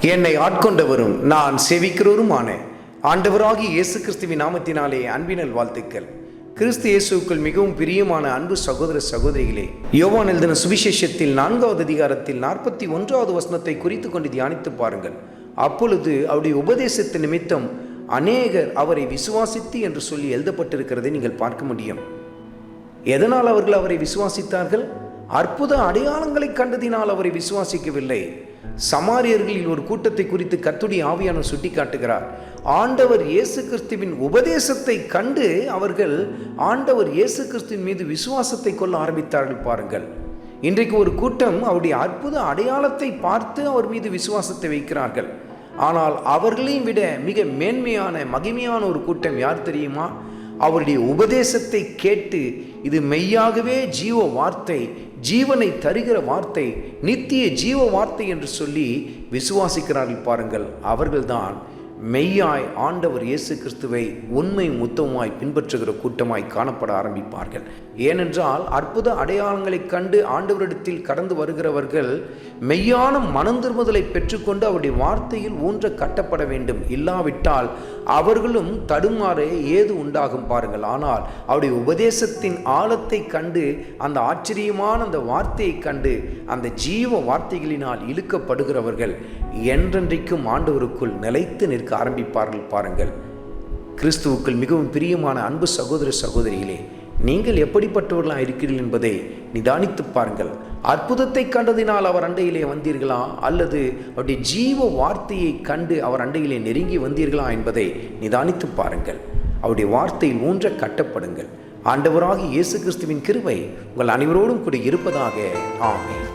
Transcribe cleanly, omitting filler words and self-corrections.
என்னை ஆட்கொண்டவரும் நான் சேவிக்கிறவருமான ஆண்டவராகிய இயேசு கிறிஸ்துவின் நாமத்தினாலே அன்பினல் வாழ்த்துக்கள். கிறிஸ்து இயேசுக்குள் மிகவும் பிரியமான அன்பு சகோதர சகோதரிகளே, யோவான் எழுதின சுவிசேஷத்தில் 4வது அதிகாரத்தில் 41வது வசனத்தை குறித்து கொண்டு தியானித்து பாருங்கள். அப்பொழுது அவருடைய உபதேசத்தின் நிமித்தம் அநேகர் அவரை விசுவாசித்து என்று சொல்லி எழுதப்பட்டிருக்கிறதை நீங்கள் பார்க்க முடியும். எதனால் அவர்கள் அவரை விசுவாசித்தார்கள்? அற்புத அடையாளங்களை கண்டதினால் அவரை விசுவாசிக்கவில்லை. சமாரியர்களில் ஒரு கூட்டத்தை குறித்து கர்த்தருடைய ஆவியானவர் சுட்டி காட்டுகிறார். ஆண்டவர் இயேசு கிறிஸ்துவின் உபதேசத்தை கண்டு அவர்கள் ஆண்டவர் இயேசு கிறிஸ்துவின் மீது விசுவாசத்தை கொள்ள ஆரம்பித்தார்கள். பாருங்கள், இன்றைக்கு ஒரு கூட்டம் அவருடைய அற்புத அடையாளத்தை பார்த்து அவர் மீது விசுவாசத்தை வைக்கிறார்கள். ஆனால் அவர்களையும் விட மிக மேன்மையான மகிமையான ஒரு கூட்டம் யார் தெரியுமா? அவருடைய உபதேசத்தை கேட்டு இது மெய்யாகவே ஜீவ வார்த்தை, ஜீவனை தருகிற வார்த்தை, நித்திய ஜீவ வார்த்தை என்று சொல்லி விசுவாசிக்கிறார்கள். பாருங்கள், அவர்கள்தான் மெய்யாய் ஆண்டவர் இயேசு கிறிஸ்துவை உண்மை முத்தமாய் பின்பற்றுகிற கூட்டமாய் காணப்பட ஆரம்பிப்பார்கள். ஏனென்றால் அற்புத அடையாளங்களை கண்டு ஆண்டவரிடத்தில் கடந்து வருகிறவர்கள் மெய்யான மனந்திரும்புதலை பெற்றுக்கொண்டு அவருடைய வார்த்தையில் ஊன்ற கட்டப்பட வேண்டும். இல்லாவிட்டால் அவர்களும் தடுமாற ஏது உண்டாகும். பாருங்கள், ஆனால் அவருடைய உபதேசத்தின் ஆழத்தை கண்டு அந்த ஆச்சரியமான அந்த வார்த்தையை கண்டு அந்த ஜீவ வார்த்தைகளினால் இழுக்கப்படுகிறவர்கள் என்றென்றைக்கும் ஆண்டவருக்குள் நிலைத்து நிற்க ஆரம்பிப்பார்கள். பாருங்கள், கிறிஸ்துவுக்குள் மிகவும் பிரியமான அன்பு சகோதர சகோதரிகளே, நீங்கள் எப்படிப்பட்டவர்களாக இருக்கிறீர்கள் என்பதை நிதானித்து பாருங்கள். அற்புதத்தை கண்டதினால் அவர் அண்டையிலே வந்தீர்களா, அல்லது அவருடைய ஜீவ வார்த்தையை கண்டு அவர் அண்டையிலே நெருங்கி வந்தீர்களா என்பதை நிதானித்து பாருங்கள். அவருடைய வார்த்தையில் ஊன்ற கட்டப்படுங்கள். ஆண்டவராகிய இயேசு கிறிஸ்துவின் கிருபை உங்கள் அனைவரோடும் கூட இருப்பதாக. ஆமென்.